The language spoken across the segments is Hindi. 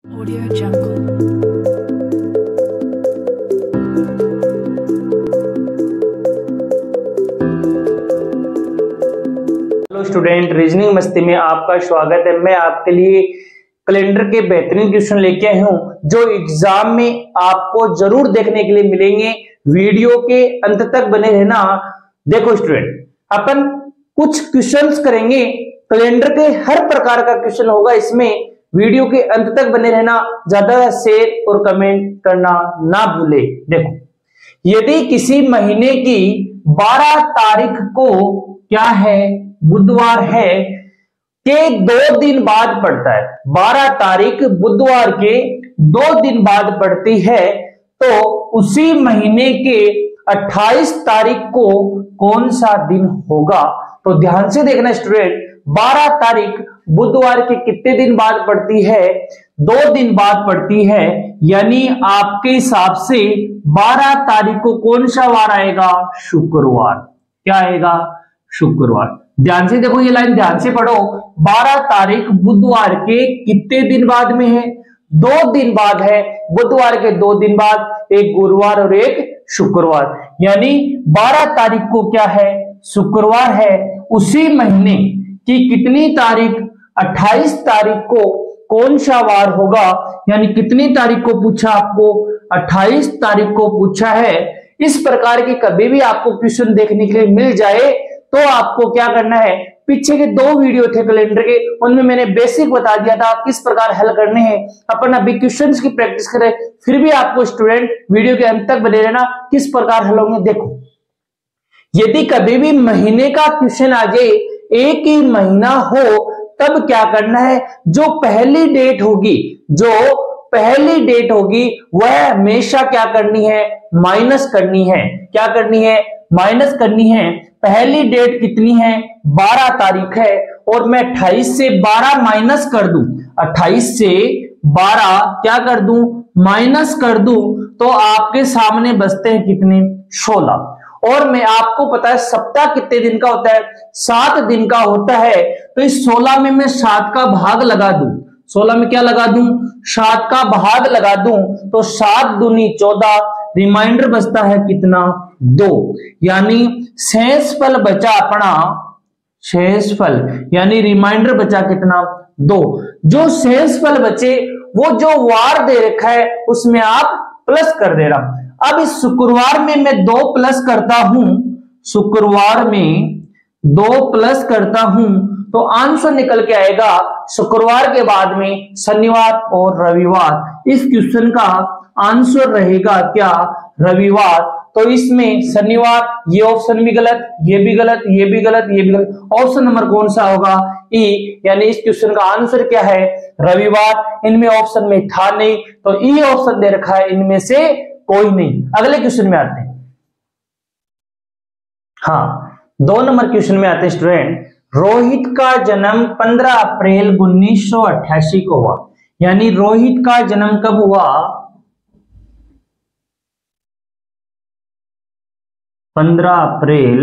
Audio Jungle। Hello student, reasoning मस्ती में आपका स्वागत है। मैं आपके लिए कैलेंडर के बेहतरीन क्वेश्चन लेके आया हूं जो एग्जाम में आपको जरूर देखने के लिए मिलेंगे। वीडियो के अंत तक बने रहना। देखो स्टूडेंट, अपन कुछ क्वेश्चंस करेंगे, कैलेंडर के हर प्रकार का क्वेश्चन होगा इसमें। वीडियो के अंत तक बने रहना, ज्यादा शेयर और कमेंट करना ना भूले। देखो, यदि किसी महीने की 12 तारीख को क्या है, बुधवार है, के 2 दिन बाद पड़ता है, 12 तारीख बुधवार के 2 दिन बाद पड़ती है, तो उसी महीने के 28 तारीख को कौन सा दिन होगा? तो ध्यान से देखना स्टूडेंट, 12 तारीख बुधवार के कितने दिन बाद पड़ती है? 2 दिन बाद पड़ती है। यानी आपके हिसाब से 12 तारीख को कौन सा वार आएगा? शुक्रवार। क्या आएगा? शुक्रवार। ध्यान से देखो, ये लाइन ध्यान से पढ़ो। 12 तारीख बुधवार के कितने दिन बाद में है? 2 दिन बाद है। बुधवार के 2 दिन बाद, एक गुरुवार और एक शुक्रवार। यानी 12 तारीख को क्या है? शुक्रवार है। उसी महीने की कितनी तारीख? 28 तारीख को कौन सा वार होगा? यानी कितनी तारीख को पूछा आपको? 28 तारीख को पूछा है। इस प्रकार की कभी भी आपको क्वेश्चन देखने के लिए मिल जाए तो आपको क्या करना है? पीछे के 2 वीडियो थे कैलेंडर के, उनमें मैंने बेसिक बता दिया था किस प्रकार हल करने हैं। अपन अभी क्वेश्चंस की प्रैक्टिस करें, फिर भी आपको स्टूडेंट वीडियो के अंत तक बने रहना किस प्रकार हल होंगे। देखो, यदि कभी भी महीने का क्वेश्चन आ जाए, एक ही महीना हो, तब क्या करना है? जो पहली डेट होगी वह हमेशा क्या करनी है? माइनस करनी है। क्या करनी है? माइनस करनी है। पहली डेट कितनी है? 12 तारीख है, और मैं 28 से 12 माइनस कर दूं, 28 से 12 क्या कर दूं? माइनस कर दूं, तो आपके सामने बचते हैं कितने? 16। और मैं आपको पता है सप्ताह कितने दिन का होता है? 7 दिन का होता है। तो इस 16 में मैं 7 का भाग लगा दूं। 16 में क्या लगा दूं? 7 का भाग लगा दूं, तो 7 दूनी 14, रिमाइंडर बचता है कितना? 2। यानी शेषफल बचा अपना, शेषफल यानी रिमाइंडर बचा कितना? 2। जो शेषफल बचे वो जो वार दे रखा है उसमें आप प्लस कर दे रहा। अब इस शुक्रवार में मैं 2 प्लस करता हूं, शुक्रवार में 2 प्लस करता हूं, तो आंसर निकल के आएगा शुक्रवार के बाद में शनिवार और रविवार। इस क्वेश्चन का आंसर रहेगा क्या? रविवार। तो इसमें शनिवार, ये ऑप्शन भी गलत, ये भी गलत, ये भी गलत, ये भी गलत। ऑप्शन नंबर कौन सा होगा? ई। यानी इस क्वेश्चन का आंसर क्या है? रविवार। इनमें ऑप्शन में था नहीं, तो ई ऑप्शन दे रखा है, इनमें से कोई नहीं। अगले क्वेश्चन में आते हैं। हाँ, 2 नंबर क्वेश्चन में आते हैं स्टूडेंट। रोहित का जन्म 15 अप्रैल 1988 को हुआ। यानी रोहित का जन्म कब हुआ? 15 अप्रैल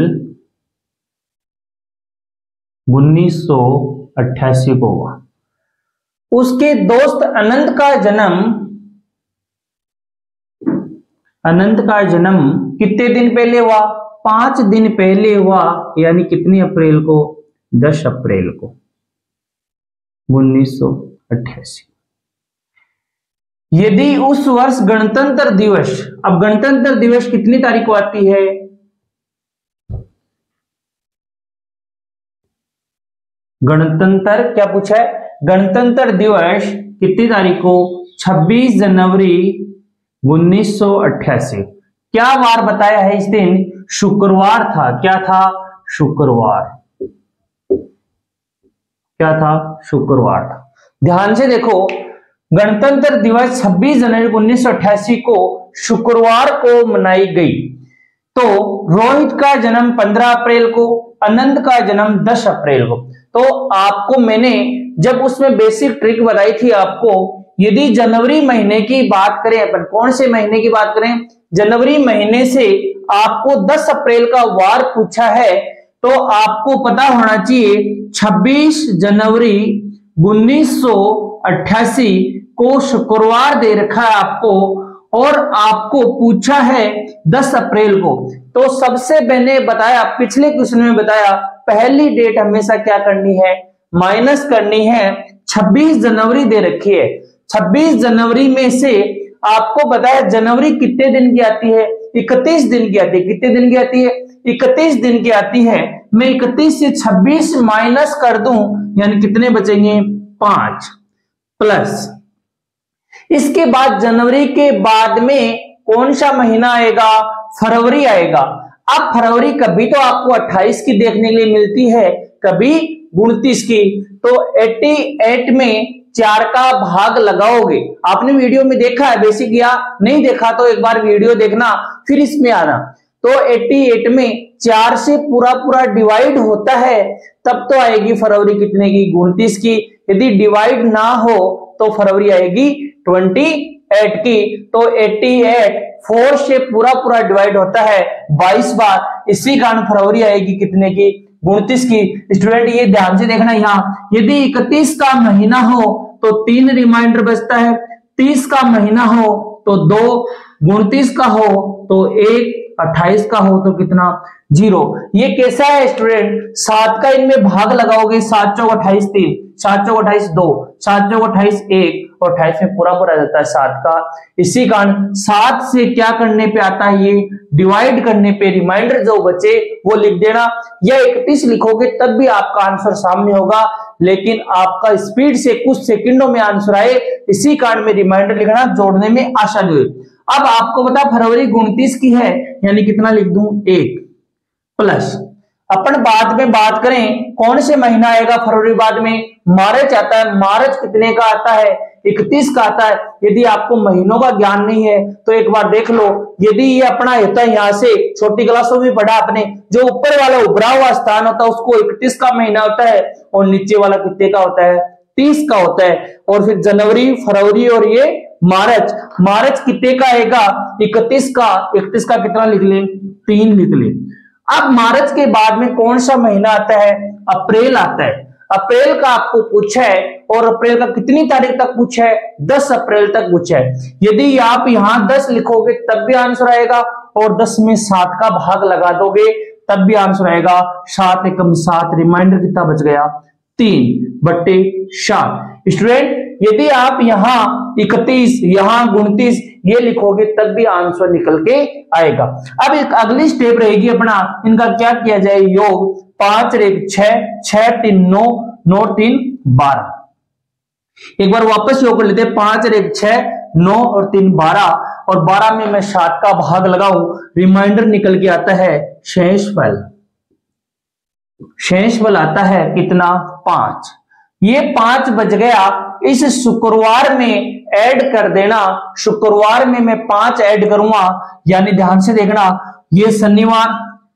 1988 को हुआ। उसके दोस्त अनंत का जन्म कितने दिन पहले हुआ? 5 दिन पहले हुआ। यानी कितनी अप्रैल को? 10 अप्रैल को 1988। यदि उस वर्ष गणतंत्र दिवस, अब गणतंत्र दिवस कितनी तारीख को आती है? गणतंत्र क्या पूछा है? गणतंत्र दिवस कितनी तारीख को? 26 जनवरी 1988। क्या वार बताया है इस दिन? शुक्रवार था। क्या था? शुक्रवार। क्या था? शुक्रवार था। ध्यान से देखो, गणतंत्र दिवस 26 जनवरी 1988 को शुक्रवार को मनाई गई। तो रोहित का जन्म 15 अप्रैल को, अनंत का जन्म 10 अप्रैल को। तो आपको मैंने जब उसमें बेसिक ट्रिक बताई थी आपको, यदि जनवरी महीने की बात करें, अपन कौन से महीने की बात करें? जनवरी महीने से आपको 10 अप्रैल का वार पूछा है, तो आपको पता होना चाहिए 26 जनवरी 1988 को शुक्रवार दे रखा है आपको और आपको पूछा है 10 अप्रैल को, तो सबसे मैंने बताया पिछले क्वेश्चन में बताया पहली डेट हमेशा क्या करनी है, माइनस करनी है। 26 जनवरी दे रखी है, 26 जनवरी में से आपको बताया जनवरी कितने दिन की आती है, 31 दिन की आती है। कितने दिन की आती है, 31 दिन की आती है। मैं 31 से 26 माइनस कर दूं यानी कितने बचेंगे, 5 प्लस इसके बाद जनवरी के बाद में कौन सा महीना आएगा, फरवरी आएगा। अब फरवरी कभी तो आपको 28 की देखने के लिए मिलती है, कभी 29 की, तो 88 में 4 का भाग लगाओगे। आपने वीडियो में देखा है बेसिक, या नहीं देखा तो एक बार वीडियो देखना फिर इसमें आना। तो 88 में 4 से पूरा पूरा डिवाइड होता है तब तो आएगी फरवरी कितने की, 29 की। यदि डिवाइड ना हो तो फरवरी आएगी 28 की। तो 88 4 से पूरा पूरा डिवाइड होता है 22 बार, इसी कारण फरवरी आएगी कितने की, 29 की। स्टूडेंट ये ध्यान से देखना, यहाँ यदि 31 का महीना हो तो 3 रिमाइंडर बचता है, 30 का महीना हो तो 2, 29 का हो तो 1, 28 का हो तो कितना, 0। ये कैसा है स्टूडेंट, 7 का इनमें भाग लगाओगे, 7 चौक 28 3, 7 चौक 28 2, 7 चौक 28 1 और 28 में पूरा पूरा जाता है 7 का। इसी कारण 7 से क्या करने पे आता है, ये डिवाइड करने पे रिमाइंडर जो बचे वो लिख देना, या 31 लिखोगे तब भी आपका आंसर सामने होगा, लेकिन आपका स्पीड से कुछ सेकंडों में आंसर आए, इसी कारण में रिमाइंडर लिखना जोड़ने में आसानी हुई। अब आपको बता फरवरी 29 की है यानी कितना लिख दूं, 1 प्लस अपन बाद में बात करें कौन से महीना आएगा फरवरी बाद में, मार्च आता है। मार्च कितने का आता है, 31 का आता है। यदि आपको महीनों का ज्ञान नहीं है तो एक बार देख लो, यदि ये अपना होता है यहाँ से छोटी क्लासों में पढ़ा आपने, जो ऊपर वाला उभरा हुआ स्थान होता है उसको 31 का महीना होता है और नीचे वाला कितने का होता है, 30 का होता है। और फिर जनवरी, फरवरी और ये मार्च, मार्च कितने का आएगा, 31 का। 31 का कितना लिख ले, 3 लिख ले। अब मार्च के बाद में कौन सा महीना आता है, अप्रैल आता है। अप्रैल का आपको पूछा है और अप्रैल का कितनी तारीख तक पूछा है, 10 अप्रैल तक पूछा है। यदि आप यहां 10 लिखोगे तब भी आंसर आएगा और 10 में 7 का भाग लगा दोगे तब भी आंसर आएगा। 7 एकम 7, रिमाइंडर कितना बच गया, 3/7। स्टूडेंट यदि आप यहाँ 31, यहाँ 29 ये लिखोगे तब भी आंसर निकल के आएगा। अब एक अगली स्टेप रहेगी अपना, इनका क्या किया जाए, योग। 5 और 1 6, 6 3 9, 9 3 12। एक बार वापस योग कर लेते हैं, 5 और 1 6, 9 और 3 12, और 12 में मैं 7 का भाग लगाऊं, रिमाइंडर निकल के आता है शेषफल। शेषफल आता है कितना, 5। ये 5 बच गया। इस शुक्रवार में ऐड कर देना, शुक्रवार में मैं 5 ऐड करूंगा, यानी ध्यान से देखना, ये शनिवार,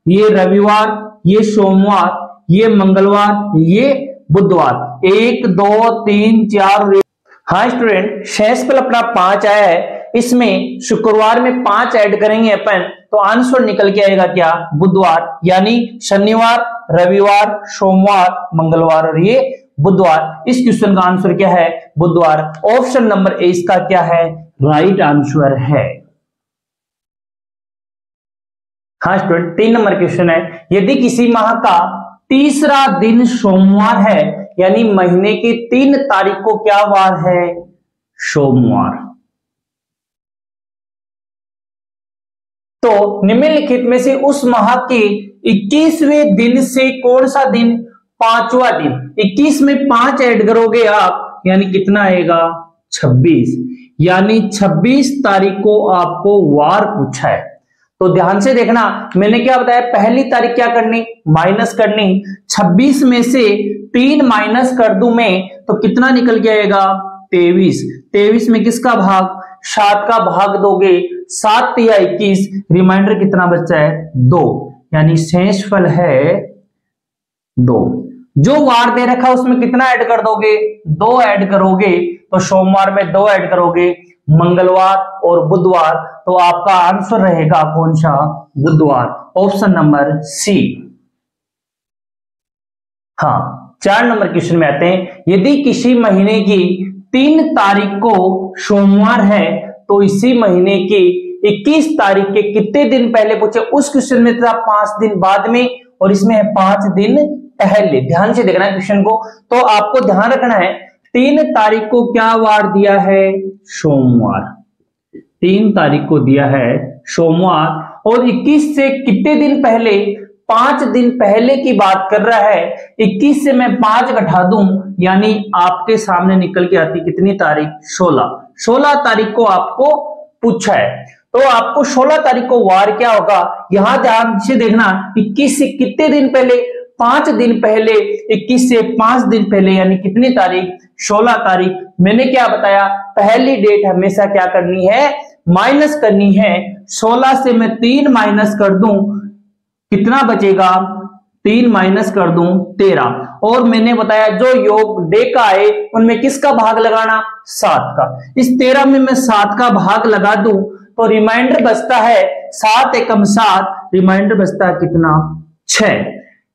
ये रविवार, ये सोमवार, ये मंगलवार, ये बुधवार, 1 2 3 4। हाँ स्टूडेंट, शेषफल अपना 5 आया है, इसमें शुक्रवार में 5 ऐड करेंगे अपन तो आंसर निकल के आएगा क्या, बुधवार, यानी शनिवार, रविवार, सोमवार, मंगलवार और ये बुधवार। इस क्वेश्चन का आंसर क्या है, बुधवार। ऑप्शन नंबर ए इसका क्या है, राइट आंसर है। हाँ स्टूडेंट, 3 नंबर क्वेश्चन है, यदि किसी माह का तीसरा दिन सोमवार है यानी महीने की 3 तारीख को क्या वार है, सोमवार, तो निम्नलिखित में से उस माह के 21वें दिन से कौन सा दिन 5वां दिन। 21 में 5 ऐड करोगे आप यानी कितना आएगा, 26, यानी 26 तारीख को आपको वार पूछा है। तो ध्यान से देखना, मैंने क्या बताया, पहली तारीख क्या करनी, माइनस करनी। 26 में से 3 माइनस कर दूं मैं तो कितना निकल के आएगा, 23। 23 में किसका भाग, 7 का भाग दोगे, 7 या 21, रिमाइंडर कितना बचा है, 2, यानी शेषफल है 2। जो वार दे रखा उसमें कितना ऐड कर दोगे, 2 ऐड करोगे, तो सोमवार में 2 ऐड करोगे, मंगलवार और बुधवार, तो आपका आंसर रहेगा कौन सा, बुधवार। Option number C. हाँ, 4 नंबर क्वेश्चन में आते हैं, यदि किसी महीने की 3 तारीख को सोमवार है, तो इसी महीने की 21 तारीख के कितने दिन पहले पूछे। उस क्वेश्चन में था 5 दिन बाद में, और इसमें है 5 दिन पहले। ध्यान से देखना क्वेश्चन को, तो आपको ध्यान रखना है 3 तारीख को क्या वार दिया है, सोमवार। 3 तारीख को दिया है सोमवार, और 21 से कितने दिन पहले, 5 दिन पहले की बात कर रहा है। 21 से मैं 5 घटा दूं, यानी आपके सामने निकल के आती कितनी तारीख, 16 तारीख को आपको पूछा है। तो आपको 16 तारीख को वार क्या होगा, यहां ध्यान से देखना। 21 से कितने दिन पहले, 5 दिन पहले। 21 से 5 दिन पहले यानी कितनी तारीख, 16 तारीख। मैंने क्या बताया, पहली डेट हमेशा क्या करनी है, माइनस करनी है। 16 से मैं 3 माइनस कर दूं, कितना बचेगा, 3 माइनस कर दूं 13। और मैंने बताया जो योग डे का आए उनमें किसका भाग लगाना, 7 का। इस 13 में मैं 7 का भाग लगा दूं तो रिमाइंडर बचता है 7 एकम 7, रिमाइंडर बचता है कितना, 6।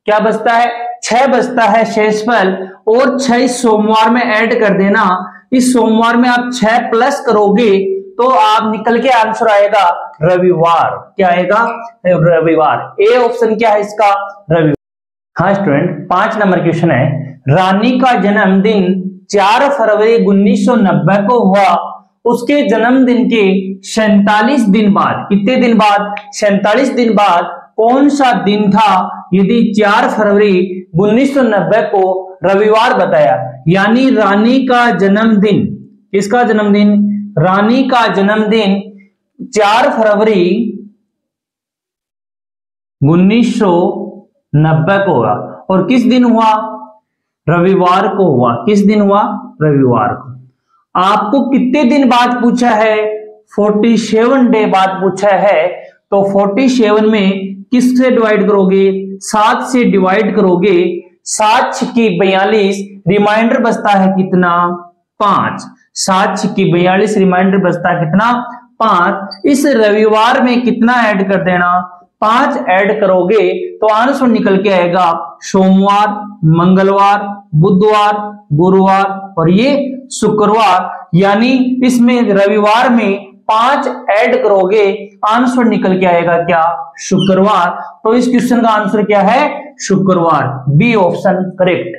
क्या बचता है, 6 बचता है शेषफल। और 6 सोमवार में ऐड कर देना। इस सोमवार में आप 6 प्लस करोगे तो आप निकल के आंसर आएगा रविवार। क्या आएगा, रविवार। ए ऑप्शन क्या है इसका, रविवार। हाँ स्टूडेंट, 5 नंबर क्वेश्चन है, रानी का जन्मदिन 4 फरवरी 1990 को हुआ। उसके जन्मदिन के 47 दिन बाद, कितने दिन बाद, 47 दिन बाद कौन सा दिन था, यदि 4 फरवरी 1990 को रविवार बताया। यानी रानी का जन्मदिन, किसका जन्मदिन, रानी का जन्मदिन 4 फरवरी 1990 को हुआ। और किस दिन हुआ, रविवार को हुआ। किस दिन हुआ, रविवार को। आपको कितने दिन बाद पूछा है, 47 डे बाद पूछा है। तो 47 में किससे डिवाइड करोगे, 7 से डिवाइड करोगे। 7 छिक्की 42, रिमाइंडर बचता है कितना, 5। 7 छिक्की 42, रिमाइंडर बचता है कितना, 5। इस रविवार में कितना ऐड कर देना, 5 ऐड करोगे तो आंसर निकल के आएगा सोमवार, मंगलवार, बुधवार, गुरुवार और ये शुक्रवार। यानी इसमें रविवार में 5 ऐड करोगे, आंसर निकल के आएगा क्या, शुक्रवार। तो इस क्वेश्चन का आंसर क्या है, शुक्रवार। B option correct.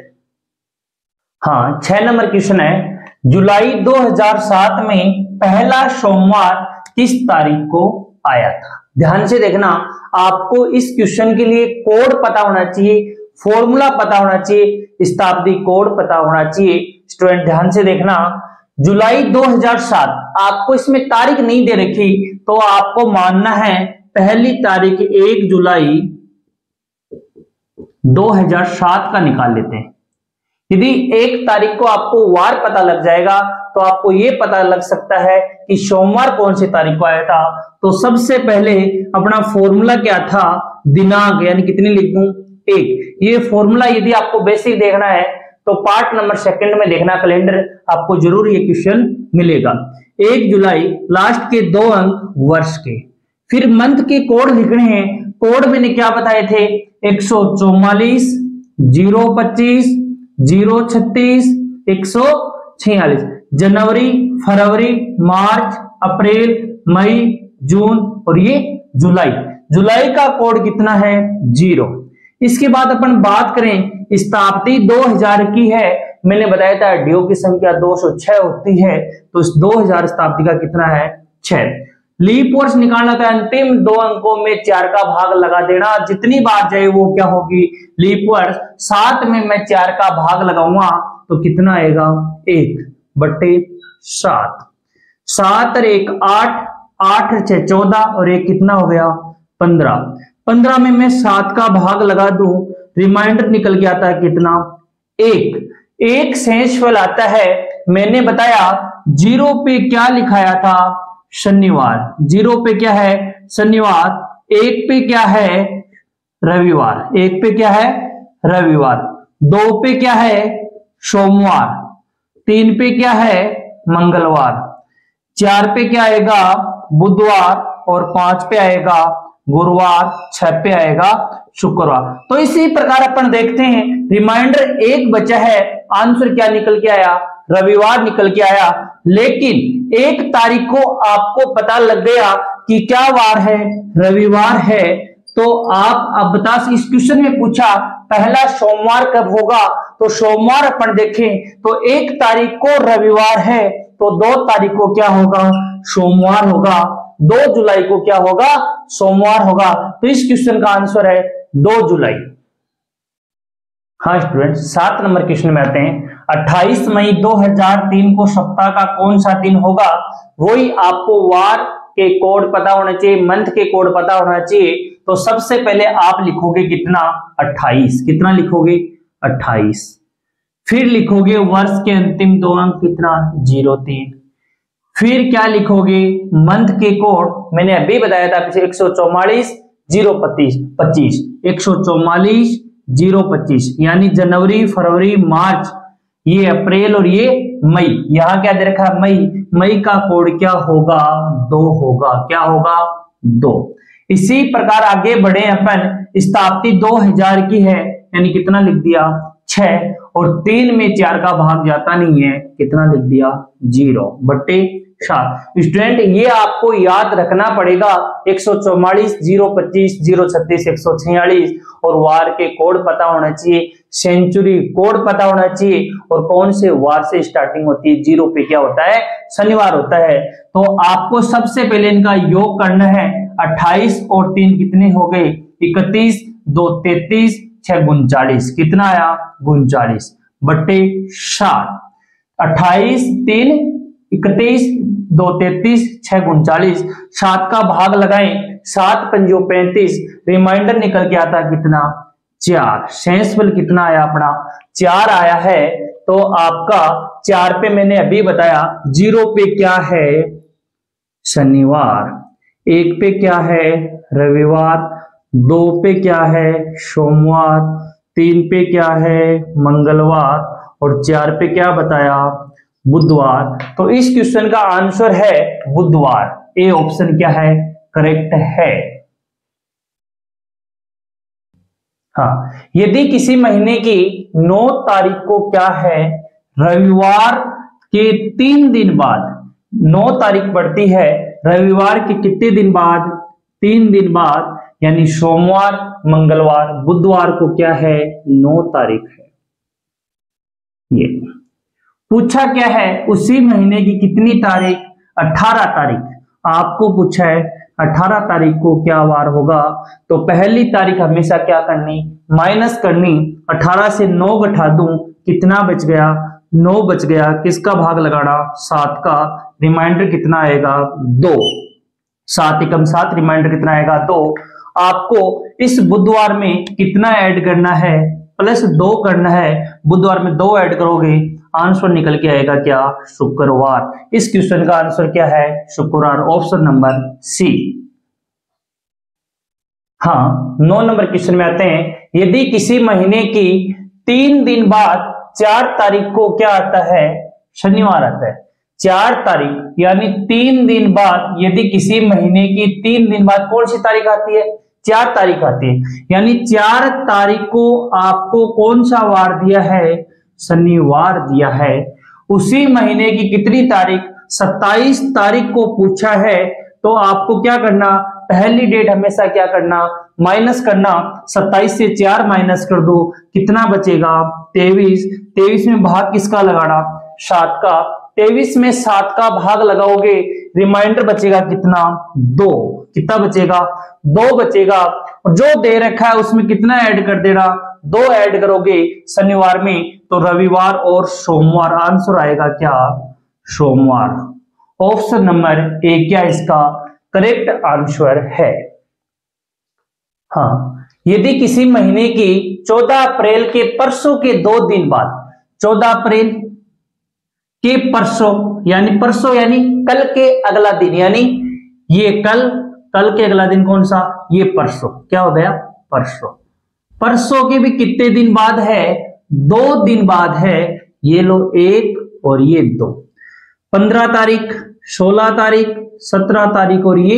हाँ, 6 नंबर क्वेश्चन है, जुलाई 2007 में पहला सोमवार किस तारीख को आया था। ध्यान से देखना, आपको इस क्वेश्चन के लिए कोड पता होना चाहिए, फॉर्मूला पता होना चाहिए, शताब्दी कोड पता होना चाहिए। स्टूडेंट ध्यान से देखना, जुलाई 2007, आपको इसमें तारीख नहीं दे रखी तो आपको मानना है पहली तारीख 1 जुलाई 2007 का निकाल लेते हैं। यदि 1 तारीख को आपको वार पता लग जाएगा तो आपको यह पता लग सकता है कि सोमवार कौन सी तारीख को आया था। तो सबसे पहले अपना फॉर्मूला क्या था, दिनांक, यानी कितनी लिख दूं, 1। ये फॉर्मूला यदि आपको बेसिक देखना है तो पार्ट नंबर 2 में देखना कैलेंडर, आपको जरूर ये क्वेश्चन मिलेगा। 1 जुलाई, लास्ट के 2 अंक वर्ष के। फिर मंथ के कोड लिखने हैं। कोड मैंने क्या बताए थे, 144, 025, 036, 146। जनवरी, फरवरी, मार्च, अप्रैल, मई, जून और ये जुलाई। जुलाई का कोड कितना है, 0। इसके बाद अपन बात करें, शताब्दी 2000 की है। मैंने बताया था डियो की संख्या 206 होती है, तो इस 2000 शताब्दी का कितना है, 6। लीप वर्ष निकालना था, अंतिम 2 अंकों में 4 का भाग लगा देना। जितनी बार जाए वो क्या होगी, लीप वर्ष। 7 में मैं 4 का भाग लगाऊंगा तो कितना आएगा, 1/7। 7 और 1 8, 8 और 6 14 और 1 कितना हो गया, 15। 15 में मैं 7 का भाग लगा दूं, रिमाइंडर निकल के आता है कितना, 1। 1 शेषफल आता है। मैंने बताया 0 पे क्या लिखाया था, शनिवार। 0 पे क्या है, शनिवार। 1 पे क्या है, रविवार। 1 पे क्या है, रविवार। 2 पे क्या है, सोमवार। 3 पे क्या है, मंगलवार। 4 पे क्या आएगा, बुधवार। और 5 पे आएगा गुरुवार। 6 पे आएगा शुक्रवार। तो इसी प्रकार अपन देखते हैं, रिमाइंडर 1 बचा है, आंसर क्या निकल के आया, रविवार निकल के आया, लेकिन 1 तारीख को आपको पता लग गया कि क्या वार है, रविवार है, तो आप अब बता, इस क्वेश्चन में पूछा पहला सोमवार कब होगा, तो सोमवार अपन देखें तो 1 तारीख को रविवार है, तो 2 तारीख को क्या होगा, सोमवार होगा, 2 जुलाई को क्या होगा, सोमवार होगा। तो इस क्वेश्चन का आंसर है 2 जुलाई। हाँ स्टूडेंट, 7 नंबर क्वेश्चन में आते हैं। 28 मई 2003 को सप्ताह का कौन सा दिन होगा, वही आपको वार के कोड पता होना चाहिए, मंथ के कोड पता होना चाहिए। तो सबसे पहले आप लिखोगे कितना, 28, कितना लिखोगे, 28, फिर लिखोगे वर्ष के अंतिम 2 अंक कितना, 03, फिर क्या लिखोगे, मंथ के कोड मैंने अभी बताया था 144 025, 144 025, यानी जनवरी, फरवरी, मार्च, ये अप्रैल और ये मई। यहां क्या दे रखा है, मई का कोड क्या होगा, 2 होगा, क्या होगा, 2। इसी प्रकार आगे बढ़े अपन, स्थापति 2000 की है, यानी कितना लिख दिया, 6, और 3 में 4 का भाग जाता नहीं है, कितना लिख दिया, 0/7। स्टूडेंट ये आपको याद रखना पड़ेगा, 144 025 036 146, और वार के कोड पता होना चाहिए, सेंचुरी कोड पता होना चाहिए, और कौन से वार से स्टार्टिंग होती है, 0 पे क्या होता है, शनिवार होता है। तो आपको सबसे पहले इनका योग करना है, 28 और 3 कितने हो गए, 31, 2 33, 6 39, कितना आया, 39/7। 28 3 31 2 33 6 39, 7 का भाग लगाएं, 7 पंजों 35, रिमाइंडर निकल के आता कितना, 4, शेषफल कितना आया अपना, 4 आया है। तो आपका 4 पे मैंने अभी बताया, 0 पे क्या है, शनिवार, 1 पे क्या है, रविवार, 2 पे क्या है, सोमवार, 3 पे क्या है, मंगलवार, और 4 पे क्या बताया, बुधवार। तो इस क्वेश्चन का आंसर है बुधवार, ए ऑप्शन क्या है, करेक्ट है। हाँ, यदि किसी महीने की 9 तारीख को क्या है, रविवार के 3 दिन बाद, 9 तारीख पड़ती है, रविवार के कितने दिन बाद, 3 दिन बाद, यानी सोमवार, मंगलवार, बुधवार को क्या है, 9 तारीख है। ये पूछा क्या है, उसी महीने की कितनी तारीख, 18 तारीख, आपको पूछा है 18 तारीख को क्या वार होगा। तो पहली तारीख हमेशा क्या करनी, माइनस करनी, 18 से 9 घटा दूं, कितना बच गया, 9 बच गया, किसका भाग लगाना, 7 का, रिमाइंडर कितना आएगा, 2, 7 एकम 7, रिमाइंडर कितना आएगा, 2। आपको इस बुधवार में कितना ऐड करना है, +2 करना है, बुधवार में 2 ऐड करोगे, आंसर निकल के आएगा क्या, शुक्रवार। इस क्वेश्चन का आंसर क्या है, शुक्रवार, ऑप्शन नंबर सी। हाँ, 9 नंबर क्वेश्चन में आते हैं। यदि किसी महीने की 3 दिन बाद 4 तारीख को क्या आता है, शनिवार आता है। 4 तारीख यानी 3 दिन बाद, यदि किसी महीने की 3 दिन बाद कौन सी तारीख आती है, 4 तारीख आती है, यानी 4 तारीख को आपको कौन सा वार दिया है, शनिवार दिया है। उसी महीने की कितनी तारीख, 27 तारीख को पूछा है। तो आपको क्या करना, पहली डेट हमेशा क्या करना, माइनस करना, 27 से 4 माइनस कर दो, कितना बचेगा, 23। 23 में भाग किसका लगाना, 7 का, 23 में 7 का भाग लगाओगे, रिमाइंडर बचेगा कितना, 2, कितना बचेगा, 2 बचेगा। और जो दे रखा है उसमें कितना ऐड कर देना, 2 ऐड करोगे शनिवार में, तो रविवार और सोमवार, आंसर आएगा क्या, सोमवार। ऑप्शन नंबर ए क्या इसका करेक्ट आंसर है। हाँ, यदि किसी महीने की 14 अप्रैल के परसों के 2 दिन बाद, 14 अप्रैल के परसों यानी कल के अगला दिन, यानी ये कल के अगला दिन कौन सा, ये परसों, क्या हो गया, परसों। परसों के भी कितने दिन बाद है, 2 दिन बाद है, ये लो 1 और ये 2, 15 तारीख, 16 तारीख, 17 तारीख और ये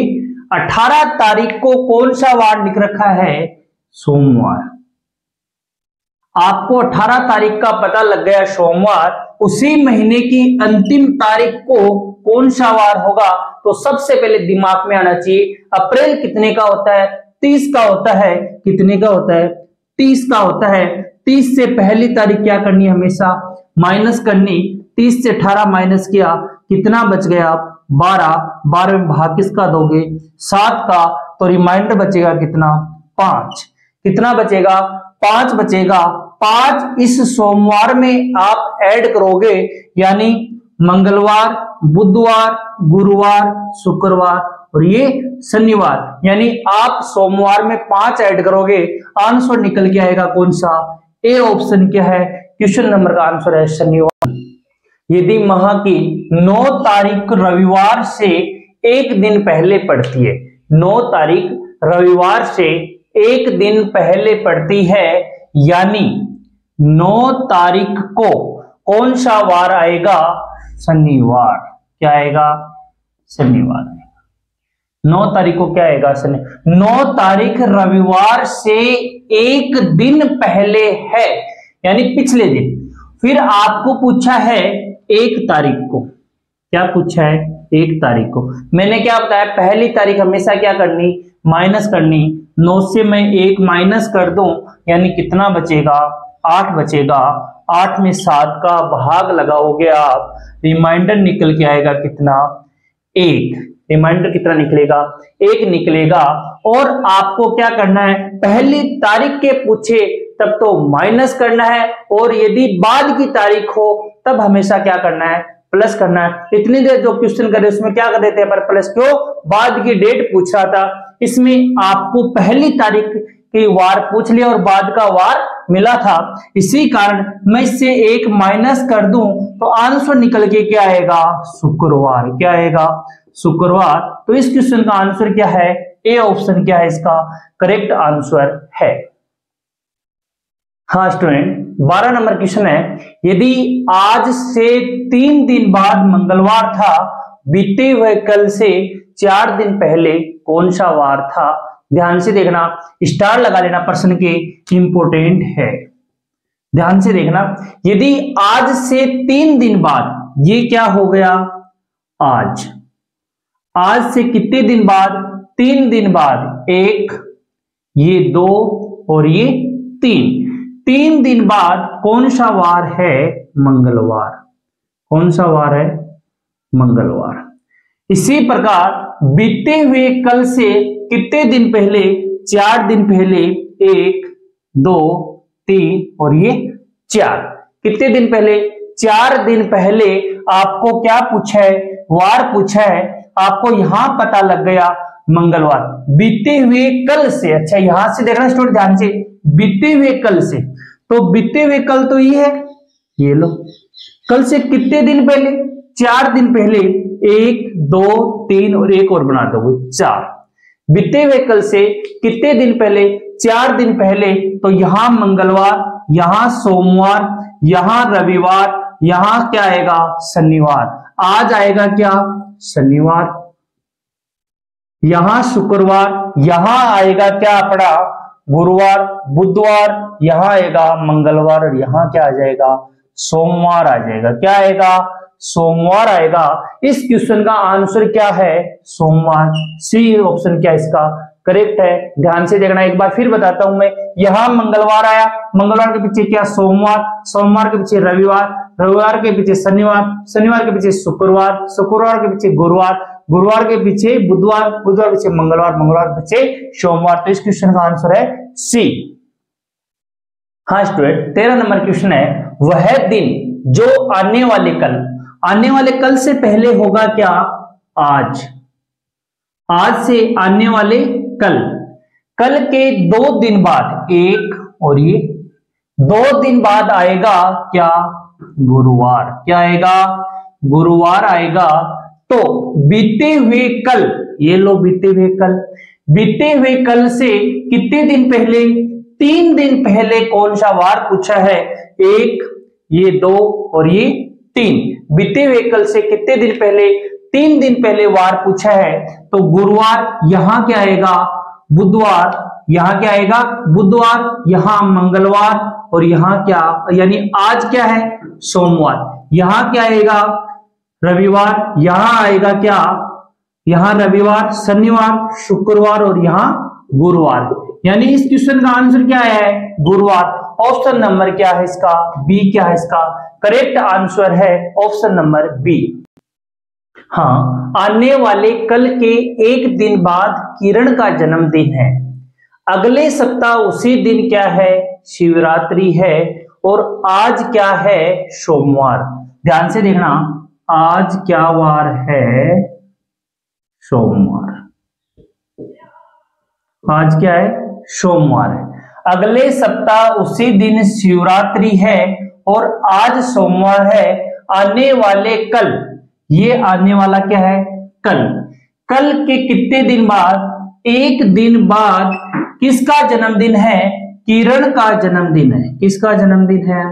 18 तारीख को कौन सा वार लिख रखा है, सोमवार। आपको 18 तारीख का पता लग गया सोमवार, उसी महीने की अंतिम तारीख को कौन सा वार होगा? तो सबसे पहले दिमाग में आना चाहिए अप्रैल कितने का होता है? 30 का होता है। कितने का होता है? 30 का होता है। 30 से पहली तारीख क्या करनी है? हमेशा माइनस करनी। 30 से 18 माइनस किया, कितना बच गया? 12। 12 में भाग किसका दोगे? 7 का। तो रिमाइंडर बचेगा कितना? 5। कितना बचेगा? 5 बचेगा। 5 इस सोमवार में आप ऐड करोगे, यानी मंगलवार, बुधवार, गुरुवार, शुक्रवार और ये शनिवार, यानी आप सोमवार में 5 ऐड करोगे, आंसर निकल के आएगा कौन सा? ए ऑप्शन क्या है? क्वेश्चन नंबर का आंसर है शनिवार। यदि माह की 9 तारीख रविवार से एक दिन पहले पड़ती है, 9 तारीख रविवार से एक दिन पहले पड़ती है, यानी 9 तारीख को कौन सा वार आएगा? शनिवार। क्या आएगा? शनिवार आएगा। 9 तारीख को क्या आएगा? शनि। 9 तारीख रविवार से एक दिन पहले है, यानी पिछले दिन। फिर आपको पूछा है 1 तारीख को। क्या पूछा है? 1 तारीख को। मैंने क्या बताया? पहली तारीख हमेशा क्या करनी? माइनस करनी। 9 से मैं 1 माइनस कर दूं, यानी कितना बचेगा? 8 बचेगा। 8 में 7 का भाग लगाओगे आप, रिमाइंडर निकल के आएगा कितना? 1। रिमाइंडर कितना निकलेगा? 1 निकलेगा। और आपको क्या करना है? पहली तारीख के पूछे तब तो माइनस करना है, और यदि बाद की तारीख हो तब हमेशा क्या करना है? प्लस करना है। इतनी देर जो क्वेश्चन करे उसमें क्या कर देते हैं पर प्लस, क्यों? बाद की डेट पूछ रहा था, इसमें आपको पहली तारीख की वार पूछ लिया और बाद का वार मिला था, इसी कारण मैं इससे 1 माइनस कर दूं तो आंसर निकल के क्या आएगा? शुक्रवार। क्या आएगा? शुक्रवार। तो इस क्वेश्चन का आंसर क्या है? ए ऑप्शन क्या है इसका करेक्ट आंसर है। हाँ स्टूडेंट, 12 नंबर क्वेश्चन है, यदि आज से 3 दिन बाद मंगलवार था, बीते हुए कल से 4 दिन पहले कौन सा वार था? ध्यान से देखना, स्टार लगा लेना, प्रश्न के इंपोर्टेंट है। ध्यान से देखना, यदि आज से 3 दिन बाद, ये क्या हो गया? आज से कितने दिन बाद? 3 दिन बाद। 1, ये 2 और ये 3। 3 दिन बाद कौन सा वार है? मंगलवार। कौन सा वार है? मंगलवार। इसी प्रकार बीते हुए कल से कितने दिन पहले? 4 दिन पहले। 1, 2, 3 और ये 4। कितने दिन पहले? 4 दिन पहले आपको क्या पूछा है? वार पूछा है। आपको यहां पता लग गया मंगलवार। बीते हुए कल से, अच्छा यहां से देखना स्टूडेंट ध्यान से, बीते हुए कल से, तो बीते हुए कल तो ये है, ये लो। कल से कितने दिन पहले? 4 दिन पहले। 1, 2, 3 और 1 और बना दोगे 4। बीते हुए कल से कितने दिन पहले? 4 दिन पहले। तो यहां मंगलवार, यहां सोमवार, यहां रविवार, यहां क्या आएगा? शनिवार। आज आएगा क्या? शनिवार। यहां शुक्रवार, यहां आएगा क्या अपना? गुरुवार, बुधवार, यहां आएगा मंगलवार और यहां क्या आ जाएगा? सोमवार आ जाएगा। क्या आएगा? सोमवार आएगा। इस क्वेश्चन का आंसर क्या है? सोमवार। सी ऑप्शन क्या इसका करेक्ट है। ध्यान से देखना, एक बार फिर बताता हूं मैं। यहां मंगलवार आया, मंगलवार के पीछे क्या? सोमवार, सोमवार के पीछे रविवार, रविवार के पीछे शनिवार, शनिवार के पीछे शुक्रवार, शुक्रवार के पीछे गुरुवार, गुरुवार के पीछे बुधवार, बुधवार के पीछे मंगलवार, मंगलवार के पीछे सोमवार। तो इस क्वेश्चन का आंसर है सी। हाँ स्टूडेंट, 13 नंबर क्वेश्चन है, वह दिन जो आने वाले कल से पहले होगा क्या? आज से आने वाले कल के 2 दिन बाद, 1 और ये 2 दिन बाद आएगा क्या? गुरुवार। क्या आएगा? गुरुवार आएगा। तो बीते हुए कल, ये लो बीते हुए कल से कितने दिन पहले? 3 दिन पहले कौन सा वार पूछा है? 1, ये 2 और ये 3। बीते हुए कल से कितने दिन पहले? 3 दिन पहले वार पूछा है। तो गुरुवार, यहां क्या आएगा? बुधवार, यहां क्या आएगा? बुधवार, यहां मंगलवार और यहां क्या, यानी आज क्या है? सोमवार। यहां क्या आएगा रविवार, यहां आएगा क्या, यहां रविवार, शनिवार, शुक्रवार और यहां गुरुवार। यानी इस क्वेश्चन का आंसर क्या है गुरुवार। ऑप्शन नंबर क्या है इसका बी, क्या है इसका करेक्ट आंसर है ऑप्शन नंबर बी। हाँ, आने वाले कल के एक दिन बाद किरण का जन्मदिन है। अगले सप्ताह उसी दिन क्या है शिवरात्रि है और आज क्या है सोमवार। ध्यान से देखना, आज क्या वार है सोमवार, आज क्या है सोमवार है। अगले सप्ताह उसी दिन शिवरात्रि है और आज सोमवार है। आने वाले कल, ये आने वाला क्या है कल, कल के कितने दिन बाद, एक दिन बाद किसका जन्मदिन है, किरण का जन्मदिन है। किसका जन्मदिन है,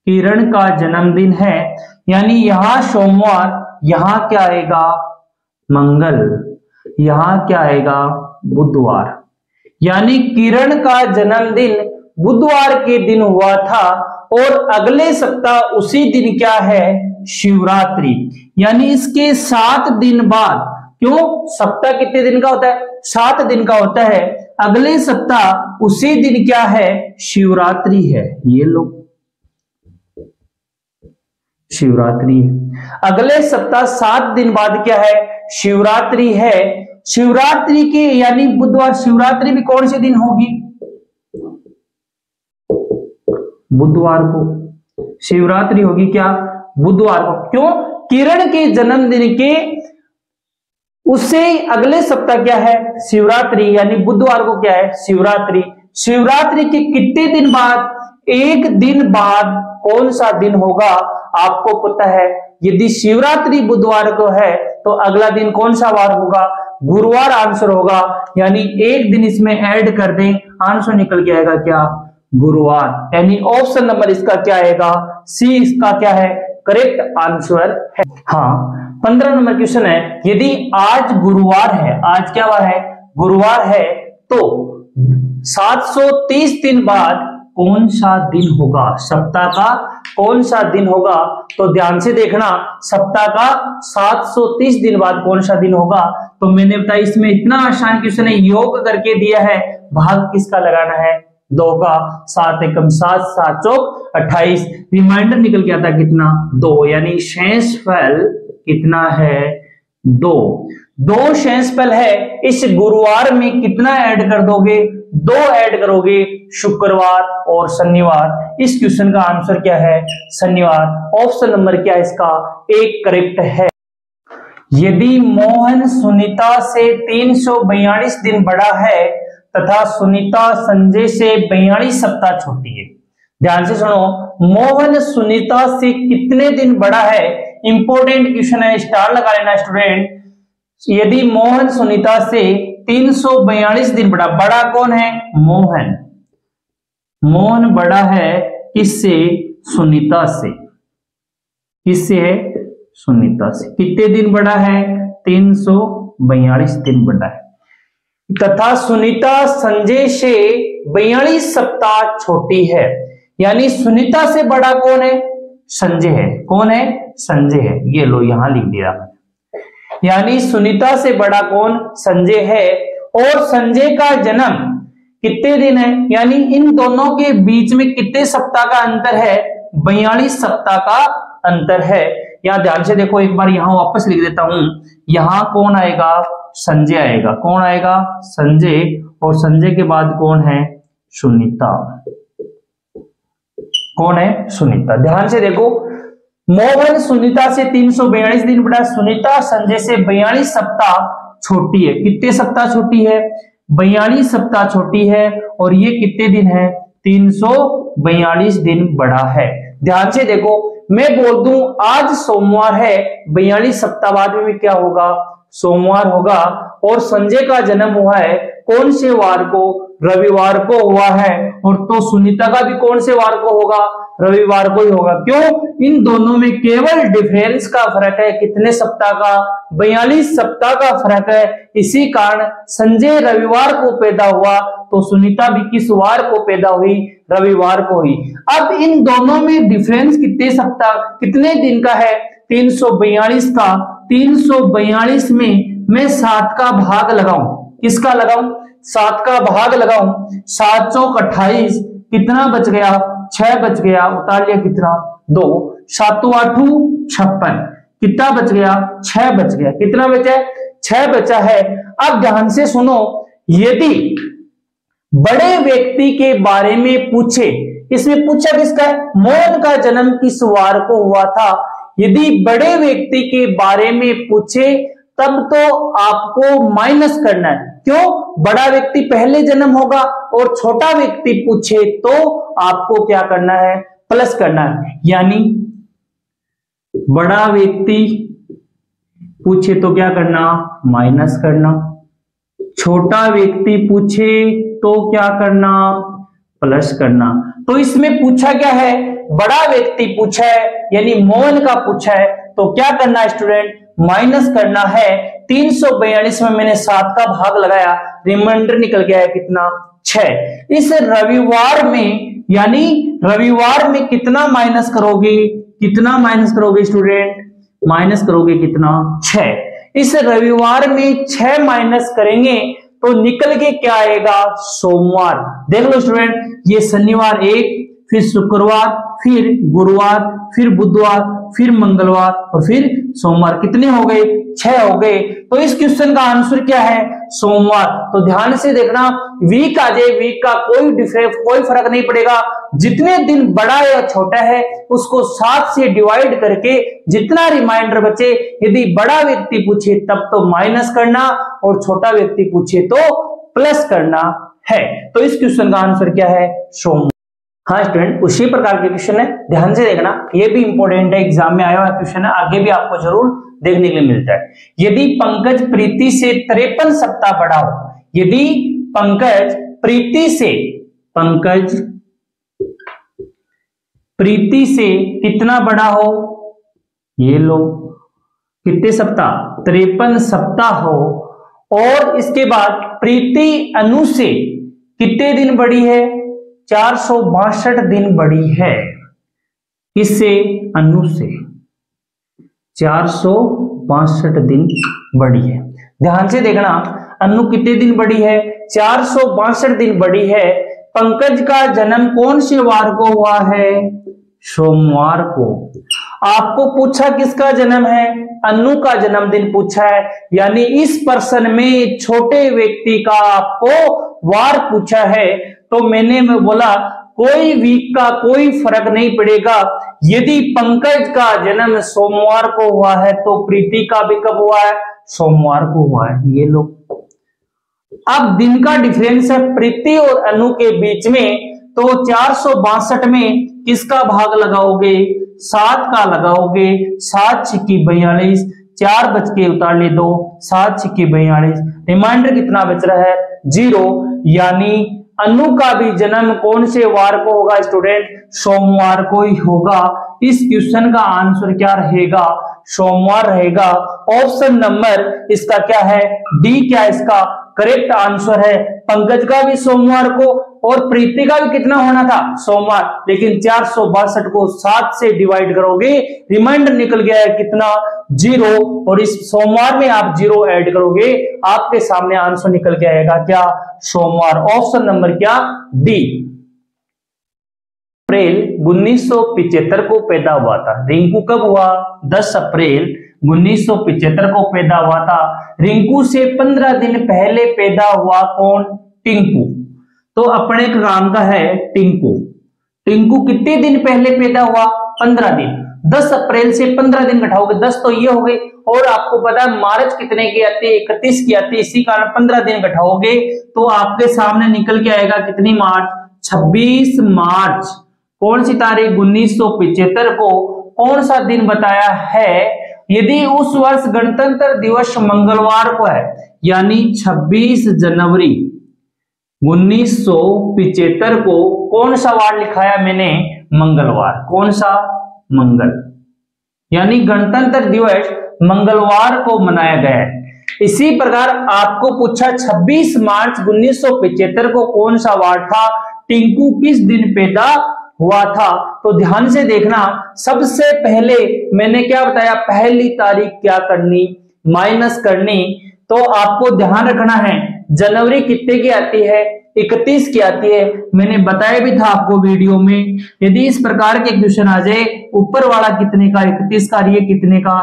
किरण का जन्मदिन है। यानी यहां सोमवार, यहां क्या आएगा मंगल, यहां क्या आएगा बुधवार। यानी किरण का जन्मदिन बुधवार के दिन हुआ था और अगले सप्ताह उसी दिन क्या है शिवरात्रि। यानी इसके 7 दिन बाद, क्यों सप्ताह कितने दिन का होता है 7 दिन का होता है, अगले सप्ताह उसी दिन क्या है शिवरात्रि है। ये लो शिवरात्रि है, अगले सप्ताह 7 दिन बाद क्या है शिवरात्रि है। शिवरात्रि के यानी बुधवार, शिवरात्रि भी कौन से दिन होगी बुधवार को, शिवरात्रि होगी क्या बुधवार को। क्यों, किरण के जन्मदिन के उससे अगले सप्ताह क्या है शिवरात्रि, यानी बुधवार को क्या है शिवरात्रि। शिवरात्रि के कितने दिन बाद, एक दिन बाद कौन सा दिन होगा आपको पता है। यदि शिवरात्रि बुधवार को है तो अगला दिन कौन सा वार होगा गुरुवार आंसर होगा। यानी एक दिन इसमें ऐड कर दें, आंसर निकल के आएगा क्या गुरुवार। यानी ऑप्शन नंबर इसका क्या आएगा सी, इसका क्या है करेक्ट आंसर है। हाँ, 15 नंबर क्वेश्चन है, यदि आज गुरुवार है, आज क्या वार है गुरुवार है, तो 730 दिन बाद कौन सा दिन होगा, सप्ताह का कौन सा दिन होगा। तो ध्यान से देखना, सप्ताह का 730 दिन बाद कौन सा दिन होगा। तो मैंने बताया इसमें इतना आसान क्वेश्चन है, योग करके दिया है, भाग किसका लगाना है 2 का, 7 एकम 7, 7 चौक 28, रिमाइंडर निकल के आता कितना 2, यानी शेषफल कितना है 2 शेषफल है। इस गुरुवार में कितना ऐड कर दोगे 2 ऐड करोगे, शुक्रवार और शनिवार। इस क्वेश्चन का आंसर क्या है शनिवार। ऑप्शन नंबर क्या है इसका एक करेक्ट है। यदि मोहन सुनीता से 342 दिन बड़ा है तथा सुनीता संजय से 42 सप्ताह छोटी है। ध्यान से सुनो, मोहन सुनीता से कितने दिन बड़ा है, इंपॉर्टेंट क्वेश्चन है, स्टार लगा लेना स्टूडेंट। यदि मोहन सुनीता से 342 दिन बड़ा, बड़ा कौन है मोहन, मोहन बड़ा है किससे सुनीता से, किससे है सुनीता से, कितने दिन बड़ा है 342 दिन बड़ा है, तथा सुनीता संजय से 42 सप्ताह छोटी है। यानी सुनीता से बड़ा कौन है संजय है, कौन है संजय है, ये लो यहां लिख दिया मैंने। यानी सुनीता से बड़ा कौन संजय है और संजय का जन्म कितने दिन है, यानी इन दोनों के बीच में कितने सप्ताह का अंतर है 42 सप्ताह का अंतर है। यहां ध्यान से देखो, एक बार यहां वापस लिख देता हूं, यहां कौन आएगा संजय आएगा, कौन आएगा संजय, और संजय के बाद कौन है सुनीता, कौन है सुनीता। ध्यान से देखो, मोहन सुनीता से 342 दिन बड़ा, सुनीता संजय से 42 सप्ताह छोटी है। कितने सप्ताह छोटी है 42 सप्ताह छोटी है, और ये कितने दिन है 342 दिन बड़ा है। ध्यान से देखो, मैं बोल दूं आज सोमवार है, 42 सप्ताह बाद में क्या होगा सोमवार होगा, और संजय का जन्म हुआ है कौन से वार को रविवार को हुआ है, और तो सुनीता का भी कौन से वार को होगा रविवार को ही होगा। क्यों? इन दोनों में केवल डिफरेंस का फर्क है, कितने सप्ताह का? 42 सप्ताह का फर्क है। इसी कारण संजय रविवार को पैदा हुआ तो सुनीता भी किस वार को पैदा हुई? रविवार को हुई। अब इन दोनों में डिफरेंस कितने सप्ताह, कितने दिन का है? 342 का। 342 में मैं 7 का भाग लगाऊं, किसका लगाऊं? 7 का भाग लगाऊं। 7 चौक 28, कितना बच गया? 6 बच गया, उतार लिया कितना? 2। 7 8 56, कितना बच गया? 6 बच गया। कितना बचा है? 6 बचा है। अब ध्यान से सुनो, यदि बड़े व्यक्ति के बारे में पूछे, इसमें पूछा किसका है? मोहन का जन्म किस वार को हुआ था। यदि बड़े व्यक्ति के बारे में पूछे तब तो आपको माइनस करना है। क्यों? बड़ा व्यक्ति पहले जन्म होगा, और छोटा व्यक्ति पूछे तो आपको क्या करना है? प्लस करना है। यानी बड़ा व्यक्ति पूछे तो क्या करना? माइनस करना। छोटा व्यक्ति पूछे तो क्या करना? प्लस करना। तो इसमें पूछा क्या है? बड़ा व्यक्ति पूछा है, यानी मोहन का पूछा है, तो क्या करना है स्टूडेंट? माइनस करना है। 342 में मैंने 7 का भाग लगाया, रिमाइंडर निकल गया है कितना? 6। इस रविवार में, यानी रविवार में कितना माइनस करोगे? कितना माइनस करोगे स्टूडेंट? माइनस करोगे कितना? 6। इस रविवार में 6 माइनस करेंगे तो निकल के क्या आएगा? सोमवार। देख लो स्टूडेंट, ये शनिवार 1, फिर शुक्रवार, फिर गुरुवार, फिर बुधवार, फिर मंगलवार और फिर सोमवार। कितने हो गए? 6 हो गए। तो इस क्वेश्चन का आंसर क्या है? सोमवार। तो ध्यान से देखना, वीक आ जाए, वीक का कोई डिफरेंस, कोई फर्क नहीं पड़ेगा। जितने दिन बड़ा या छोटा है उसको 7 से डिवाइड करके जितना रिमाइंडर बचे, यदि बड़ा व्यक्ति पूछे तब तो माइनस करना और छोटा व्यक्ति पूछे तो प्लस करना है। तो इस क्वेश्चन का आंसर क्या है? सोमवार। हाँ स्टूडेंट, उसी प्रकार के क्वेश्चन है, ध्यान से देखना, ये भी इंपॉर्टेंट है, एग्जाम में आया हुआ क्वेश्चन है, आगे भी आपको जरूर देखने के लिए मिलता है। यदि पंकज प्रीति से 53 सप्ताह बड़ा हो, यदि पंकज प्रीति से कितना बड़ा हो? ये लो, कितने सप्ताह? 53 सप्ताह हो, और इसके बाद प्रीति अनु से कितने दिन बड़ी है? 462 दिन बड़ी है। इससे? अनु से 462 दिन बड़ी है। ध्यान से देखना, अनु कितने दिन बड़ी है? 462 दिन बड़ी है। पंकज का जन्म कौन से वार को हुआ है? सोमवार को। आपको पूछा किसका जन्म है? अनु का जन्मदिन पूछा है, यानी इस प्रश्न में छोटे व्यक्ति का आपको वार पूछा है। तो मैंने बोला कोई वीक का कोई फर्क नहीं पड़ेगा। यदि पंकज का जन्म सोमवार को हुआ है तो प्रीति का भी कब हुआ है? सोमवार को हुआ है। ये लो, अब दिन का डिफरेंस है प्रीति और अनु के बीच में, तो 462 में किसका भाग लगाओगे? 7 का लगाओगे। 7 छिक्की 42, 4 बच के उतार ले 2, 7 छिक्की 42, रिमाइंडर कितना बच रहा है? 0। यानी अनु का भी जन्म कौन से वार को होगा स्टूडेंट? सोमवार को ही होगा। इस क्वेश्चन का आंसर क्या रहेगा? सोमवार रहेगा। ऑप्शन नंबर इसका क्या है? डी क्या इसका करेक्ट आंसर है। पंकज का भी सोमवार को और प्रीति का भी कितना होना था? सोमवार, लेकिन 462 को 7 से डिवाइड करोगे, रिमाइंडर निकल गया है कितना? 0, और इस सोमवार में आप 0 ऐड करोगे, आपके सामने आंसर निकल के आएगा क्या? सोमवार। ऑप्शन नंबर क्या? डी। अप्रैल 1975 को पैदा हुआ था। रिंकू कब हुआ? 10 अप्रैल 1975 को पैदा हुआ था। रिंकू से 15 दिन पहले पैदा हुआ कौन? टिंकू। तो अपने काम का है टिंकू। टिंकू कितने दिन पहले पैदा हुआ? 15 दिन। 10 अप्रैल से 15 दिन घटाओगे, 10 तो ये हो गए, और आपको पता है मार्च कितने की आती है? 31 की आती है, इसी कारण 15 दिन घटाओगे तो आपके सामने निकल के आएगा कितनी मार्च? 26 मार्च। कौन सी तारीख? 1975 को कौन सा दिन बताया है? यदि उस वर्ष गणतंत्र दिवस मंगलवार को है, यानी 26 जनवरी 1975 को कौन सा वार लिखाया मैंने? मंगलवार। कौन सा? मंगल, यानी गणतंत्र दिवस मंगलवार को मनाया गया है। इसी प्रकार आपको पूछा 26 मार्च 1975 को कौन सा वार था, टिंकू किस दिन पैदा हुआ था? तो ध्यान से देखना, सबसे पहले मैंने क्या बताया, पहली तारीख क्या करनी, माइनस करनी। तो आपको ध्यान रखना है जनवरी कितने की आती है, 31 की आती है। मैंने बताया भी था आपको वीडियो में, यदि इस प्रकार के क्वेश्चन आ जाए, ऊपर वाला कितने का 31 का, ये कितने का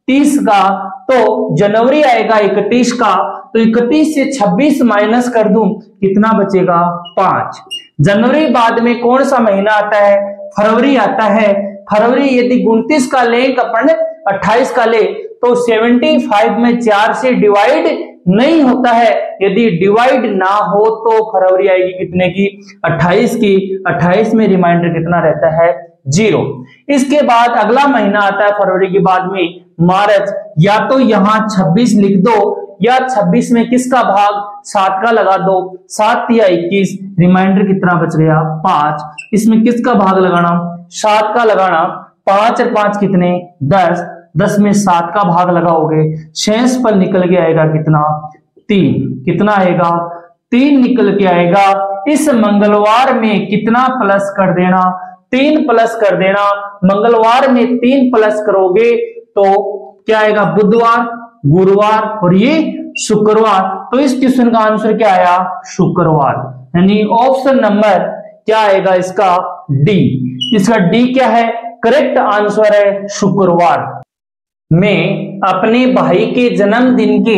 30 का, तो जनवरी आएगा 31 का। तो 31 से 26 माइनस कर दूं, कितना बचेगा 5। जनवरी बाद में कौन सा महीना आता है, फरवरी आता है। फरवरी यदि 29 का ले, अपन 28 का ले, तो 75 में 4 से डिवाइड नहीं होता है। यदि डिवाइड ना हो तो फरवरी आएगी कितने की, 28 की। 28 में रिमाइंडर कितना रहता है, 0। इसके बाद अगला महीना आता है फरवरी के बाद में मार्च। या तो यहां 26 लिख दो, या 26 में किसका भाग, 7 का लगा दो, 7 या 21, रिमाइंडर कितना बच गया 5। इसमें किसका भाग लगाना, 7 का लगाना। 5 और 5 कितने, 10, 10 में 7 का भाग लगाओगे, शेष पर निकल के आएगा कितना, 3। कितना आएगा, 3 निकल के आएगा। इस मंगलवार में कितना प्लस कर देना, 3 प्लस कर देना। मंगलवार में 3 प्लस करोगे तो क्या आएगा, बुधवार, गुरुवार और ये शुक्रवार। तो इस क्वेश्चन का आंसर क्या आया, शुक्रवार, यानी ऑप्शन नंबर क्या आएगा इसका, डी। इसका डी क्या है, करेक्ट आंसर है शुक्रवार। मैं अपने भाई के जन्मदिन के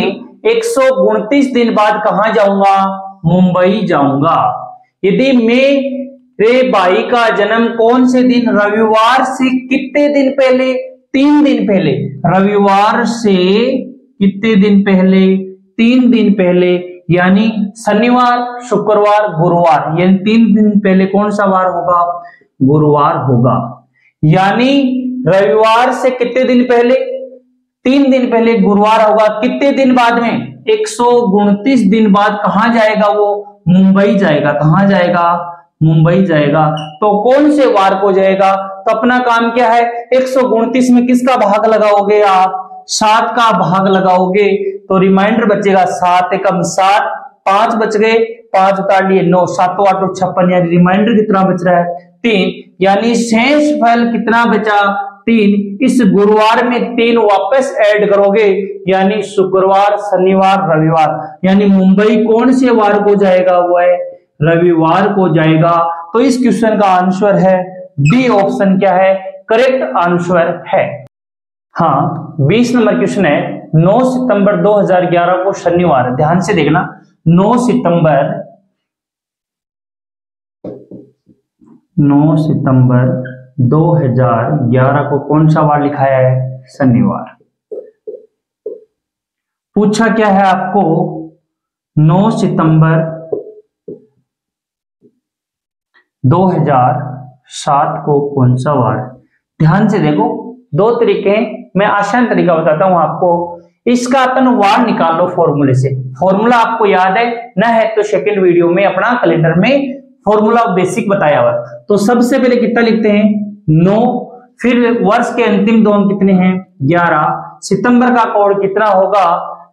129 दिन बाद कहां जाऊंगा, मुंबई जाऊंगा। यदि मेरे भाई का जन्म कौन से दिन, रविवार से कितने दिन पहले, 3 दिन पहले। रविवार से कितने दिन पहले, 3 दिन पहले, यानी शनिवार, शुक्रवार, गुरुवार, यानी 3 दिन पहले कौन सा वार होगा, गुरुवार होगा। यानी रविवार से कितने दिन पहले, 3 दिन पहले गुरुवार होगा। कितने दिन बाद में, 129 दिन बाद कहां जाएगा वो, मुंबई जाएगा। कहां जाएगा, मुंबई जाएगा। तो कौन से वार को जाएगा, तो अपना काम क्या है, 129 में किसका भाग लगाओगे आप, 7 का भाग लगाओगे। तो रिमाइंडर बचेगा 7 एकम 7, 5 बच गए, 5 उतार लिए 9, 7 8 56, यानी रिमाइंडर कितना बच रहा है, 3। यानी शेष फल कितना बचा, 3। इस गुरुवार में 3 वापस ऐड करोगे, यानी शुक्रवार, शनिवार, रविवार, यानी मुंबई कौन से वार को जाएगा, वो है रविवार को जाएगा। तो इस क्वेश्चन का आंसर है डी, ऑप्शन क्या है, करेक्ट आंसर है। हाँ, 20 नंबर क्वेश्चन है, 9 सितंबर 2011 को शनिवार। ध्यान से देखना, 9 सितंबर 2011 को कौन सा वार लिखाया है, शनिवार। पूछा क्या है आपको, 9 सितंबर 2007 को कौन सा वार। ध्यान से देखो, 2 तरीके हैं, मैं आसान तरीका बताता हूं आपको। इसका अपन वार निकाल लो फॉर्मूले से। फॉर्मूला आपको याद है ना, है तो सेकंड वीडियो में अपना कैलेंडर में फॉर्मूला बेसिक बताया हुआ। तो सबसे पहले कितना लिखते हैं, 9, फिर वर्ष के अंतिम 2 कितने हैं, 11। सितंबर का कोड कितना होगा,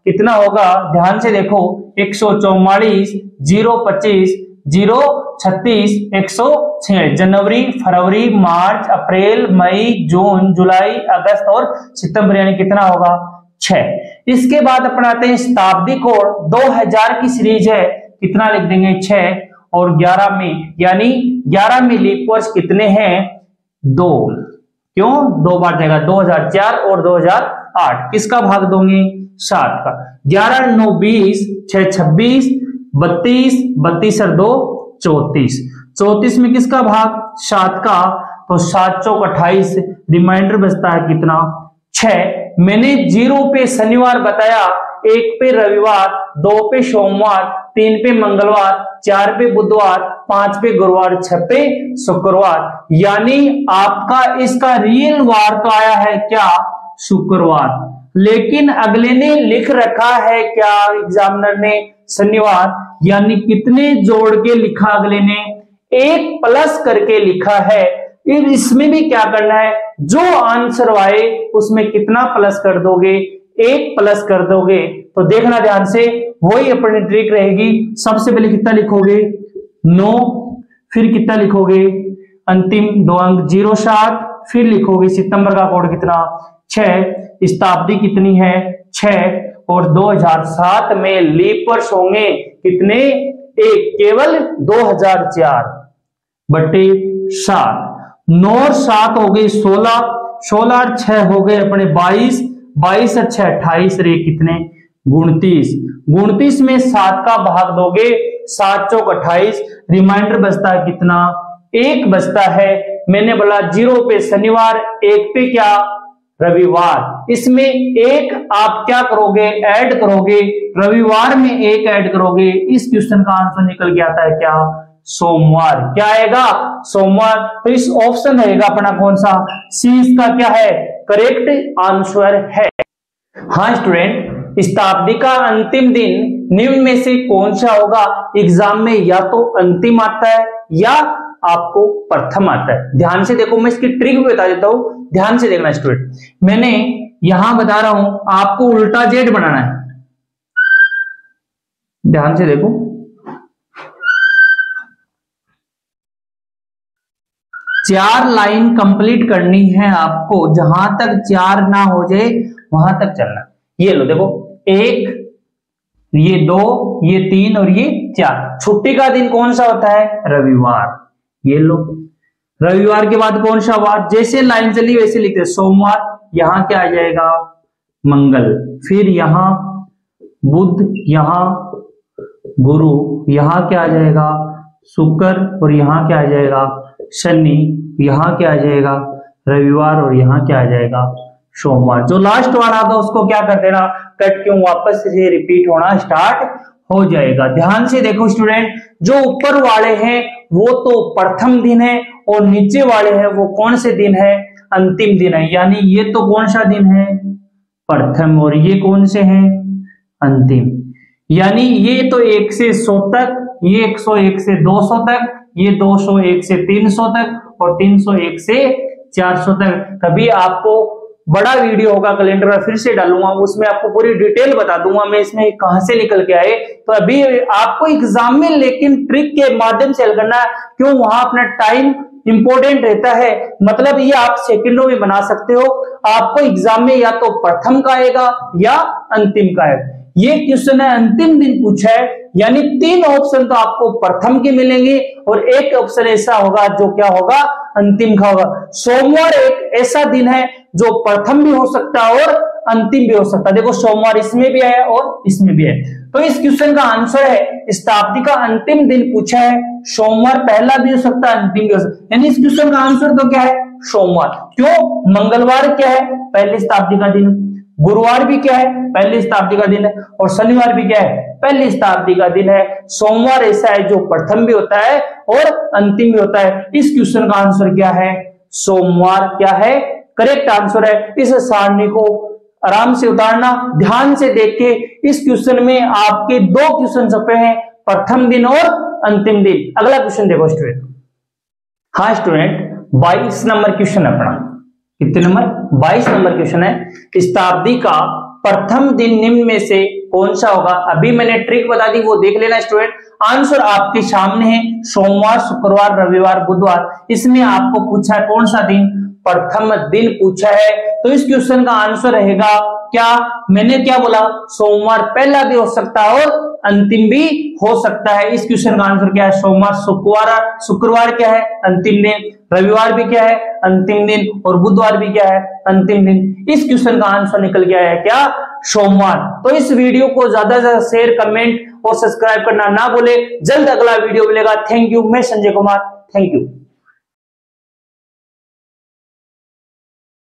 कितना होगा, ध्यान से देखो, 144, 025, 036, 106। जनवरी, फरवरी, मार्च, अप्रैल, मई, जून, जुलाई, अगस्त और सितंबर, यानी कितना होगा, 6। इसके बाद अपनाते हैं शताब्दी कोड, 2000 की सीरीज है, कितना लिख देंगे, 6 और 11 में, यानी 11 में लीप वर्ष कितने हैं, 2। क्यों 2 बार जाएगा, 2004 और 2008। किसका भाग दोगे, 7 का। 11 9 20, 6 26, 32, 32 और 2 34। 34 में किसका भाग, 7 का। तो 7 चौक 28, रिमाइंडर बचता है कितना, 6। मैंने 0 पे शनिवार बताया, 1 पे रविवार, 2 पे सोमवार, 3 पे मंगलवार, 4 पे बुधवार, 5 पे गुरुवार, 6 पे शुक्रवार। यानी आपका इसका रियल वार तो आया है क्या, शुक्रवार। लेकिन अगले ने लिख रखा है क्या, एग्जामिनर ने, शनिवार। यानी कितने जोड़ के लिखा, अगले ने 1 प्लस करके लिखा है। इसमें भी क्या करना है, जो आंसर आए उसमें कितना प्लस कर दोगे, 1 प्लस कर दोगे। तो देखना ध्यान से, वही अपनी ट्रिक रहेगी। सबसे पहले कितना लिखोगे 9, फिर कितना लिखोगे अंतिम 2 अंक 07, फिर लिखोगे सितंबर का कोड कितना 6, शताब्दी कितनी है 6, और 2007 में लीप वर्ष होंगे कितने, एक, केवल 2004 बटे 7, 9 और 7 हो गए 16, 16 और 6 हो गए अपने 22, 22 और 6 28, रे कितने 29, 29 में 7 का भाग दोगे, 7 चौक 28, रिमाइंडर बचता है कितना 1 बचता है। मैंने बोला 0 पे शनिवार, 1 पे क्या रविवार, इसमें 1 आप क्या करोगे ऐड करोगे, रविवार में 1 ऐड करोगे। इस क्वेश्चन का आंसर निकल के आता है क्या सोमवार। क्या आएगा सोमवार। तो इस ऑप्शन रहेगा अपना कौन सा, सी इसका क्या है करेक्ट आंसर है। हाँ स्टूडेंट, शताब्दी का अंतिम दिन निम्न में से कौन सा होगा, एग्जाम में या तो अंतिम आता है या आपको प्रथम आता है। ध्यान से देखो, मैं इसकी ट्रिक भी बता देता हूं, ध्यान से देखना स्टूडेंट। मैंने यहां बता रहा हूं आपको उल्टा जेड बनाना है, ध्यान से देखो। चार लाइन कंप्लीट करनी है आपको, जहां तक 4 ना हो जाए वहां तक चलना। ये लो देखो, 1, ये 2, ये 3 और ये 4। छुट्टी का दिन कौन सा होता है रविवार। ये लो, रविवार के बाद कौन सा वार, जैसे लाइन चली वैसे लिखते, सोमवार, यहां क्या आ जाएगा मंगल, फिर यहां बुध, यहां गुरु, यहां क्या आ जाएगा शुक्र, और यहां क्या आ जाएगा शनि, यहां क्या आ जाएगा रविवार, और यहां क्या आ जाएगा सोमवार। जो लास्ट वाला था उसको क्या कर देना कट, क्यों वापस से रिपीट होना स्टार्ट हो जाएगा। ध्यान से देखो स्टूडेंट, जो ऊपर वाले हैं वो तो प्रथम दिन है, और नीचे वाले हैं वो कौन से दिन है अंतिम दिन है। यानी ये तो कौन सा दिन है प्रथम, और ये कौन से हैं अंतिम। यानी ये तो 1 से 100 तक, ये 101 से 200 तक, ये 201 से 300 तक, और 301 से 400 तक। कभी आपको बड़ा वीडियो होगा कैलेंडर में फिर से डालूंगा, उसमें आपको पूरी डिटेल बता दूंगा मैं इसमें कहां से निकल के आए। तो अभी आपको एग्जाम में लेकिन ट्रिक के माध्यम से हल करना है, क्यों वहां अपना टाइम इंपॉर्टेंट रहता है। मतलब ये आप सेकंडों में बना सकते हो, आपको एग्जाम में या तो प्रथम का आएगा या अंतिम का आएगा। ये क्वेश्चन है अंतिम दिन पूछा है, यानी 3 ऑप्शन तो आपको प्रथम के मिलेंगे, और 1 ऑप्शन ऐसा होगा जो क्या होगा अंतिम का होगा। सोमवार एक ऐसा दिन है जो प्रथम भी हो सकता है और अंतिम भी हो सकता है। देखो सोमवार इसमें भी है और इसमें भी है। तो इस क्वेश्चन का आंसर है शताब्दी का अंतिम दिन पूछा है, सोमवार पहला भी हो सकता है अंतिम भी हो सकता है। यानी इस क्वेश्चन का आंसर तो क्या है सोमवार। क्यों, मंगलवार क्या है पहली शताब्दी का दिन, गुरुवार भी क्या है पहली शताब्दी का दिन है, और शनिवार भी क्या है पहली शताब्दी का दिन है। सोमवार ऐसा है जो प्रथम भी होता है और अंतिम भी होता है। इस क्वेश्चन का आंसर क्या है सोमवार, क्या है करेक्ट आंसर है। इस सारणी को आराम से उतारना, ध्यान से देख के। इस क्वेश्चन में आपके 2 क्वेश्चन छपे हैं, प्रथम दिन और अंतिम दिन। अगला क्वेश्चन देखो स्टूडेंट। हाँ स्टूडेंट, 22 नंबर क्वेश्चन अपना, कितने नंबर 22 नंबर क्वेश्चन है। शताब्दी का प्रथम दिन निम्न में से कौन सा होगा। अभी मैंने ट्रिक बता दी, वो देख लेना स्टूडेंट। आंसर आपके सामने है, सोमवार, शुक्रवार, रविवार, बुधवार। इसमें आपको पूछा है कौन सा दिन, प्रथम दिन पूछा है। तो इस क्वेश्चन का आंसर रहेगा क्या, मैंने क्या बोला सोमवार पहला भी हो सकता है और अंतिम भी हो सकता है। इस क्वेश्चन का आंसर क्या है सोमवार, शुक्रवार क्या है अंतिम दिन, रविवार भी क्या है अंतिम दिन, और बुधवार भी क्या है अंतिम दिन। इस क्वेश्चन का आंसर निकल गया है क्या सोमवार। तो इस वीडियो को ज्यादा से ज्यादा शेयर, कमेंट और सब्सक्राइब करना ना भूले। जल्द अगला वीडियो मिलेगा। थैंक यू, मैं संजय कुमार, थैंक यू।